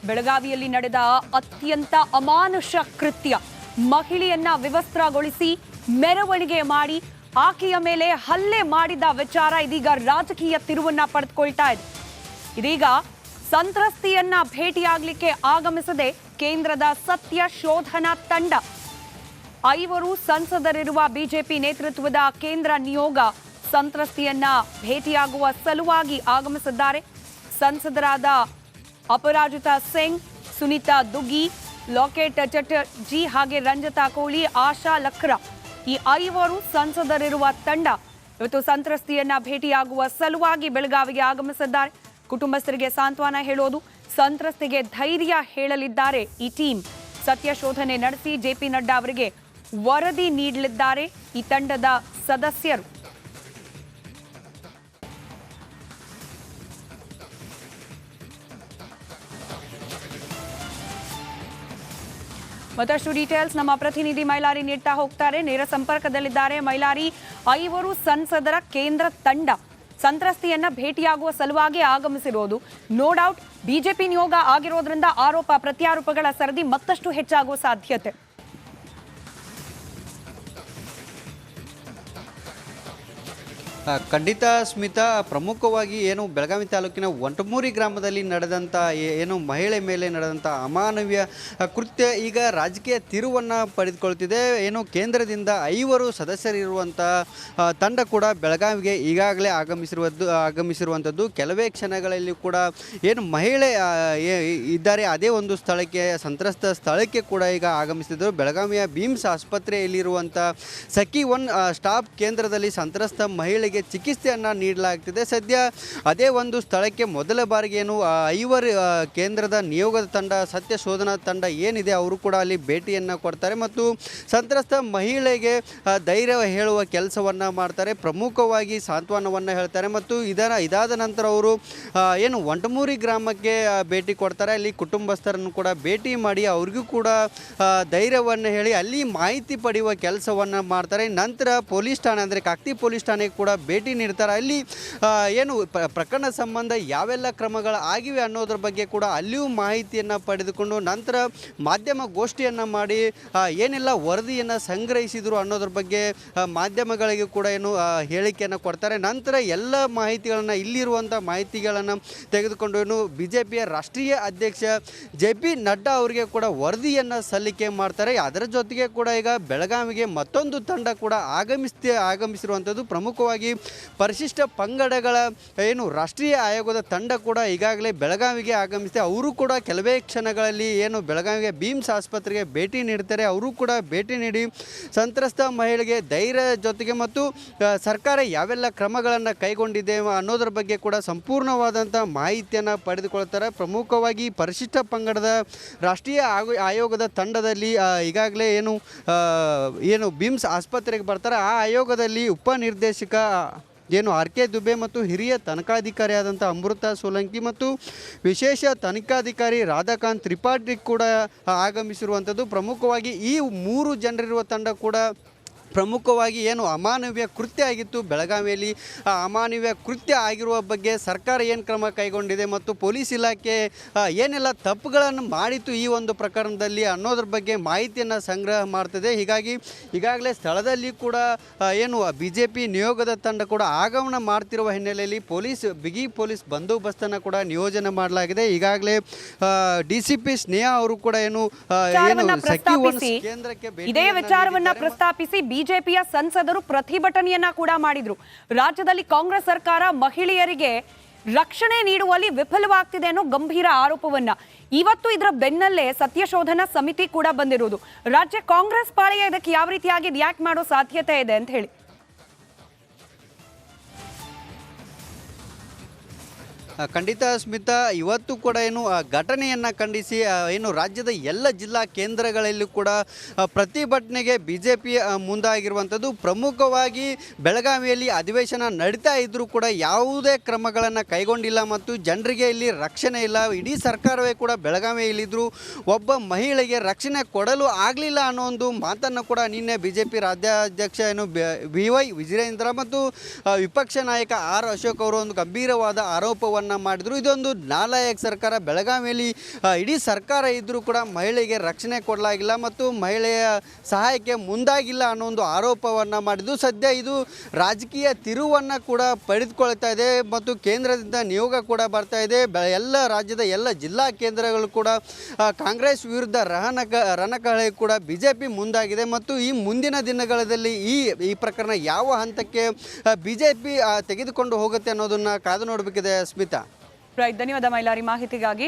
ಬೆಳಗಾವಿಯಲ್ಲಿ ನಡೆದ ಅತ್ಯಂತ ಅಮಾನುಷ ಕೃತ್ಯ. ಮಹಿಳೆಯನ್ನ ವಿವಸ್ತ್ರಗೊಳಿಸಿ ಮೆರವಣಿಗೆ ಮಾಡಿ ಆಕೆಯ ಮೇಲೆ ಹಲ್ಲೆ ಮಾಡಿದ ವಿಚಾರ ಇದೀಗ ರಾಜಕೀಯ ತಿರುವನ್ನ ಪಡೆದುಕೊಳ್ತಾ ಇದೆ. ಇದೀಗ ಸಂತ್ರಸ್ತೆಯನ್ನ ಭೇಟಿಯಾಗಲಿಕ್ಕೆ ಆಗಮಿಸದೆ ಕೇಂದ್ರದ ಸತ್ಯ ಶೋಧನಾ ತಂಡ. 5 ಸಂಸದರಿರುವ ಬಿಜೆಪಿ ನೇತೃತ್ವದ ಕೇಂದ್ರ ನಿಯೋಗ ಸಂತ್ರಸ್ತೆಯನ್ನ ಭೇಟಿಯಾಗುವ ಸಲುವಾಗಿ ಆಗಮಿಸಿದ್ದಾರೆ. ಸಂಸದರಾದ ಅಪರಾಜಿತಾ ಸಿಂಗ್, ಸುನೀತಾ ದುಗ್ಗಿ, ಲಾಕೆಟ್ ಚಟರ್ಜಿ ಹಾಗೆ ರಂಜಿತಾ ಕೋಳಿ, ಆಶಾ ಲಕ್ರಾ ಈ 5 ಸಂಸದರಿರುವ ತಂಡ ಇವತ್ತು ಸಂತ್ರಸ್ತೆಯನ್ನ ಭೇಟಿಯಾಗುವ ಸಲುವಾಗಿ ಬೆಳಗಾವಿಗೆ ಆಗಮಿಸಿದ್ದಾರೆ. ಕುಟುಂಬಸ್ಥರಿಗೆ ಸಾಂತ್ವನ ಹೇಳೋದು, ಸಂತ್ರಸ್ತೆಗೆ ಧೈರ್ಯ ಹೇಳಲಿದ್ದಾರೆ ಈ ಟೀಮ್. ಸತ್ಯ ಶೋಧನೆ ನಡೆಸಿ ಜೆಪಿ ನಡ್ಡಾ ಅವರಿಗೆ ವರದಿ ನೀಡಲಿದ್ದಾರೆ ಈ ತಂಡದ ಸದಸ್ಯರು. ಮತ್ತಷ್ಟು ಡೀಟೇಲ್ಸ್ ನಮ್ಮ ಪ್ರತಿನಿಧಿ ಮೈಲಾರಿ ನೀಡ್ತಾ ಹೋಗ್ತಾರೆ. ನೇರ ಸಂಪರ್ಕದಲ್ಲಿದ್ದಾರೆ ಮೈಲಾರಿ. 5 ಸಂಸದರ ಕೇಂದ್ರ ತಂಡ ಸಂತ್ರಸ್ತೆಯನ್ನ ಭೇಟಿಯಾಗುವ ಸಲುವಾಗಿ ಆಗಮಿಸಿರೋದು. ನೋ ಡೌಟ್ ಬಿಜೆಪಿ ನಿಯೋಗ ಆಗಿರೋದ್ರಿಂದ ಆರೋಪ ಪ್ರತ್ಯಾರೋಪಗಳ ಸರದಿ ಮತ್ತಷ್ಟು ಹೆಚ್ಚಾಗುವ ಸಾಧ್ಯತೆ. ಖಂಡಿತ ಸ್ಮಿತಾ, ಪ್ರಮುಖವಾಗಿ ಏನು ಬೆಳಗಾವಿ ತಾಲೂಕಿನ ಒಂಟಮೂರಿ ಗ್ರಾಮದಲ್ಲಿ ನಡೆದಂಥ ಏನು ಮಹಿಳೆ ಮೇಲೆ ನಡೆದಂಥ ಅಮಾನವೀಯ ಕೃತ್ಯ ಈಗ ರಾಜಕೀಯ ತಿರುವನ್ನು ಪಡೆದುಕೊಳ್ತಿದೆ. ಏನು ಕೇಂದ್ರದಿಂದ 5 ಸದಸ್ಯರಿರುವಂಥ ತಂಡ ಕೂಡ ಬೆಳಗಾವಿಗೆ ಈಗಾಗಲೇ ಆಗಮಿಸಿರುವಂಥದ್ದು. ಕೆಲವೇ ಕ್ಷಣಗಳಲ್ಲಿ ಕೂಡ ಏನು ಮಹಿಳೆ ಇದ್ದಾರೆ ಅದೇ ಒಂದು ಸ್ಥಳಕ್ಕೆ, ಸಂತ್ರಸ್ತ ಸ್ಥಳಕ್ಕೆ ಕೂಡ ಈಗ ಆಗಮಿಸಿದರು. ಬೆಳಗಾವಿಯ ಬಿಮ್ಸ್ ಆಸ್ಪತ್ರೆಯಲ್ಲಿರುವಂಥ ಸಖಿ 1 ಸ್ಟಾಪ್ ಕೇಂದ್ರದಲ್ಲಿ ಸಂತ್ರಸ್ತ ಮಹಿಳೆಗೆ ಚಿಕಿತ್ಸೆಯನ್ನು ನೀಡಲಾಗ್ತಿದೆ. ಸದ್ಯ ಅದೇ ಒಂದು ಸ್ಥಳಕ್ಕೆ ಮೊದಲ ಬಾರಿಗೆ ಏನು 5 ಕೇಂದ್ರದ ನಿಯೋಗದ ತಂಡ, ಸತ್ಯ ಶೋಧನಾ ತಂಡ ಏನಿದೆ ಅವರು ಕೂಡ ಅಲ್ಲಿ ಭೇಟಿಯನ್ನು ಕೊಡ್ತಾರೆ ಮತ್ತು ಸಂತ್ರಸ್ತ ಮಹಿಳೆಗೆ ಧೈರ್ಯ ಹೇಳುವ ಕೆಲಸವನ್ನು ಮಾಡ್ತಾರೆ. ಪ್ರಮುಖವಾಗಿ ಸಾಂತ್ವನವನ್ನು ಹೇಳ್ತಾರೆ ಮತ್ತು ಇದಾದ ನಂತರ ಅವರು ಏನು ಒಂಟಮೂರಿ ಗ್ರಾಮಕ್ಕೆ ಭೇಟಿ ಕೊಡ್ತಾರೆ. ಅಲ್ಲಿ ಕುಟುಂಬಸ್ಥರನ್ನು ಕೂಡ ಭೇಟಿ ಮಾಡಿ ಅವ್ರಿಗೂ ಕೂಡ ಧೈರ್ಯವನ್ನು ಹೇಳಿ ಅಲ್ಲಿ ಮಾಹಿತಿ ಪಡೆಯುವ ಕೆಲಸವನ್ನು ಮಾಡ್ತಾರೆ. ನಂತರ ಪೊಲೀಸ್ ಠಾಣೆ ಅಂದರೆ ಕಾಕ್ತಿ ಪೊಲೀಸ್ ಠಾಣೆಗೆ ಕೂಡ ಭೇಟಿ ನೀಡ್ತಾರೆ. ಅಲ್ಲಿ ಏನು ಪ್ರಕರಣ ಸಂಬಂಧ ಯಾವೆಲ್ಲ ಕ್ರಮಗಳು ಆಗಿವೆ ಅನ್ನೋದ್ರ ಬಗ್ಗೆ ಕೂಡ ಅಲ್ಲಿಯೂ ಮಾಹಿತಿಯನ್ನು ಪಡೆದುಕೊಂಡು ನಂತರ ಮಾಧ್ಯಮ ಗೋಷ್ಠಿಯನ್ನು ಮಾಡಿ ಏನೆಲ್ಲ ವರದಿಯನ್ನು ಸಂಗ್ರಹಿಸಿದರು ಅನ್ನೋದ್ರ ಬಗ್ಗೆ ಮಾಧ್ಯಮಗಳಿಗೆ ಕೂಡ ಏನು ಹೇಳಿಕೆಯನ್ನು ಕೊಡ್ತಾರೆ. ನಂತರ ಎಲ್ಲ ಮಾಹಿತಿಗಳನ್ನು, ಇಲ್ಲಿರುವಂಥ ಮಾಹಿತಿಗಳನ್ನು ತೆಗೆದುಕೊಂಡು ಏನು ಬಿಜೆಪಿಯ ರಾಷ್ಟ್ರೀಯ ಅಧ್ಯಕ್ಷ ಜೆ.ಪಿ. ನಡ್ಡಾ ಅವರಿಗೆ ಕೂಡ ವರದಿಯನ್ನು ಸಲ್ಲಿಕೆ ಮಾಡ್ತಾರೆ. ಅದರ ಜೊತೆಗೆ ಕೂಡ ಈಗ ಬೆಳಗಾವಿಗೆ ಮತ್ತೊಂದು ತಂಡ ಕೂಡ ಆಗಮಿಸಿರುವಂಥದ್ದು. ಪ್ರಮುಖವಾಗಿ ಪರಿಶಿಷ್ಟ ಪಂಗಡಗಳ ಏನು ರಾಷ್ಟ್ರೀಯ ಆಯೋಗದ ತಂಡ ಕೂಡ ಈಗಾಗಲೇ ಬೆಳಗಾವಿಗೆ ಆಗಮಿಸಿದೆ. ಅವರು ಕೂಡ ಕೆಲವೇ ಕ್ಷಣಗಳಲ್ಲಿ ಏನು ಬೆಳಗಾವಿಗೆ ಬಿಮ್ಸ್ ಆಸ್ಪತ್ರೆಗೆ ಭೇಟಿ ನೀಡ್ತಾರೆ. ಅವರು ಕೂಡ ಭೇಟಿ ನೀಡಿ ಸಂತ್ರಸ್ತ ಮಹಿಳೆಗೆ ಧೈರ್ಯ ಜೊತೆಗೆ ಮತ್ತು ಸರ್ಕಾರ ಯಾವೆಲ್ಲ ಕ್ರಮಗಳನ್ನು ಕೈಗೊಂಡಿದೆ ಅನ್ನೋದ್ರ ಬಗ್ಗೆ ಕೂಡ ಸಂಪೂರ್ಣವಾದಂಥ ಮಾಹಿತಿಯನ್ನು ಪಡೆದುಕೊಳ್ತಾರೆ. ಪ್ರಮುಖವಾಗಿ ಪರಿಶಿಷ್ಟ ಪಂಗಡದ ರಾಷ್ಟ್ರೀಯ ಆಯೋಗದ ತಂಡದಲ್ಲಿ ಈಗಾಗಲೇ ಏನು ಬಿಮ್ಸ್ ಆಸ್ಪತ್ರೆಗೆ ಬರ್ತಾರೆ. ಆ ಆಯೋಗದಲ್ಲಿ ಉಪನಿರ್ದೇಶಕ ಏನು ಆರ್.ಕೆ. ದುಬೆ ಮತ್ತು ಹಿರಿಯ ತನಿಖಾಧಿಕಾರಿಯಾದಂಥ ಅಮೃತ ಸೋಲಂಕಿ ಮತ್ತು ವಿಶೇಷ ತನಿಖಾಧಿಕಾರಿ ರಾಧಾಕಾಂತ್ ತ್ರಿಪಾಠಿ ಕೂಡ ಆಗಮಿಸಿರುವಂಥದ್ದು. ಪ್ರಮುಖವಾಗಿ ಈ 3 ಜನರಿರುವ ತಂಡ ಕೂಡ ಪ್ರಮುಖವಾಗಿ ಏನು ಅಮಾನವೀಯ ಕೃತ್ಯ ಆಗಿತ್ತು ಬೆಳಗಾವಿಯಲ್ಲಿ, ಆ ಅಮಾನವೀಯ ಕೃತ್ಯ ಆಗಿರುವ ಬಗ್ಗೆ ಸರ್ಕಾರ ಏನು ಕ್ರಮ ಕೈಗೊಂಡಿದೆ ಮತ್ತು ಪೊಲೀಸ್ ಇಲಾಖೆ ಏನೆಲ್ಲ ತಪ್ಪುಗಳನ್ನು ಮಾಡಿತ್ತು ಈ ಒಂದು ಪ್ರಕರಣದಲ್ಲಿ ಅನ್ನೋದ್ರ ಬಗ್ಗೆ ಮಾಹಿತಿಯನ್ನು ಸಂಗ್ರಹ ಮಾಡ್ತದೆ. ಹೀಗಾಗಿ ಈಗಾಗಲೇ ಸ್ಥಳದಲ್ಲಿ ಕೂಡ ಏನು ಬಿಜೆಪಿ ನಿಯೋಗದ ತಂಡ ಕೂಡ ಆಗಮನ ಮಾಡ್ತಿರುವ ಹಿನ್ನೆಲೆಯಲ್ಲಿ ಬಿಗಿ ಪೊಲೀಸ್ ಬಂದೋಬಸ್ತನ್ನು ಕೂಡ ನಿಯೋಜನೆ ಮಾಡಲಾಗಿದೆ. ಈಗಾಗಲೇ ಡಿಸಿಪಿ ಸ್ನೇಹ ಅವರು ಕೂಡ ಕೇಂದ್ರಕ್ಕೆ ಇದೇ ವಿಚಾರವನ್ನ ಪ್ರಸ್ತಾಪಿಸಿ ಬಿಜೆಪಿಯ ಸಂಸದರು ಪ್ರತಿಭಟನೆಯನ್ನ ಕೂಡ ಮಾಡಿದ್ರು. ರಾಜ್ಯದಲ್ಲಿ ಕಾಂಗ್ರೆಸ್ ಸರ್ಕಾರ ಮಹಿಳೆಯರಿಗೆ ರಕ್ಷಣೆ ನೀಡುವಲ್ಲಿ ವಿಫಲವಾಗ್ತಿದೆ ಅನ್ನೋ ಗಂಭೀರ ಆರೋಪವನ್ನ ಇವತ್ತು ಇದರ ಬೆನ್ನಲ್ಲೇ ಸತ್ಯಶೋಧನಾ ಸಮಿತಿ ಕೂಡ ಬಂದಿರುವುದು. ರಾಜ್ಯ ಕಾಂಗ್ರೆಸ್ ಪಾಳೆಯ ಇದಕ್ಕೆ ಯಾವ ರೀತಿಯಾಗಿ ರಿಯಾಕ್ಟ್ ಮಾಡೋ ಸಾಧ್ಯತೆ ಇದೆ ಅಂತ ಹೇಳಿ? ಖಂಡಿತ ಸ್ಮಿತಾ, ಇವತ್ತು ಕೂಡ ಏನು ಘಟನೆಯನ್ನು ಖಂಡಿಸಿ ಏನು ರಾಜ್ಯದ ಎಲ್ಲ ಜಿಲ್ಲಾ ಕೇಂದ್ರಗಳಲ್ಲೂ ಕೂಡ ಪ್ರತಿಭಟನೆಗೆ ಬಿಜೆಪಿ ಮುಂದಾಗಿರುವಂಥದ್ದು. ಪ್ರಮುಖವಾಗಿ ಬೆಳಗಾವಿಯಲ್ಲಿ ಅಧಿವೇಶನ ನಡೀತಾ ಇದ್ದರೂ ಕೂಡ ಯಾವುದೇ ಕ್ರಮಗಳನ್ನು ಕೈಗೊಂಡಿಲ್ಲ ಮತ್ತು ಜನರಿಗೆ ಇಲ್ಲಿ ರಕ್ಷಣೆ ಇಲ್ಲ. ಇಡೀ ಸರ್ಕಾರವೇ ಕೂಡ ಬೆಳಗಾವಿಯಲ್ಲಿದ್ದರೂ ಒಬ್ಬ ಮಹಿಳೆಗೆ ರಕ್ಷಣೆ ಕೊಡಲು ಆಗಲಿಲ್ಲ ಅನ್ನೋ ಒಂದು ಮಾತನ್ನು ಕೂಡ ನಿನ್ನೆ ಬಿಜೆಪಿ ರಾಜ್ಯಾಧ್ಯಕ್ಷ ಬಿ.ವೈ. ವಿಜಯೇಂದ್ರ ಮತ್ತು ವಿಪಕ್ಷ ನಾಯಕ ಆರ್. ಅಶೋಕ್ ಅವರು ಒಂದು ಗಂಭೀರವಾದ ಆರೋಪವನ್ನು ಆರೋಪವನ್ನು ಮಾಡಿದರು. ಇದೊಂದು ನಾಲಾಯಕ ಸರ್ಕಾರ. ಬೆಳಗಾವಿಯಲ್ಲಿ ಇಡೀ ಸರ್ಕಾರ ಇದ್ದರೂ ಕೂಡ ಮಹಿಳೆಗೆ ರಕ್ಷಣೆ ಕೊಡಲಾಗಿಲ್ಲ ಮತ್ತು ಮಹಿಳೆಯ ಸಹಾಯಕ್ಕೆ ಮುಂದಾಗಿಲ್ಲ ಅನ್ನೋ ಒಂದು ಆರೋಪವನ್ನು ಮಾಡಿದ್ದು. ಸದ್ಯ ಇದು ರಾಜಕೀಯ ತಿರುವನ್ನು ಕೂಡ ಪಡೆದುಕೊಳ್ತಾ ಇದೆ ಮತ್ತು ಕೇಂದ್ರದಿಂದ ನಿಯೋಗ ಕೂಡ ಬರ್ತಾ ಇದೆ. ಎಲ್ಲ ರಾಜ್ಯದ ಎಲ್ಲ ಜಿಲ್ಲಾ ಕೇಂದ್ರಗಳು ಕೂಡ ಕಾಂಗ್ರೆಸ್ ವಿರುದ್ಧ ರಣಕಹಳೆ ಕೂಡ ಬಿಜೆಪಿ ಮುಂದಾಗಿದೆ ಮತ್ತು ಈ ಮುಂದಿನ ದಿನಗಳಲ್ಲಿ ಈ ಪ್ರಕರಣ ಯಾವ ಹಂತಕ್ಕೆ ಬಿಜೆಪಿ ತೆಗೆದುಕೊಂಡು ಹೋಗುತ್ತೆ ಅನ್ನೋದನ್ನ ಕಾದು ನೋಡಬೇಕಿದೆ. ಸ್ಮಿತಾ, ರೈಟ್, ಧನ್ಯವಾದ ಮೈಲಾರಿ ಮಾಹಿತಿಗಾಗಿ.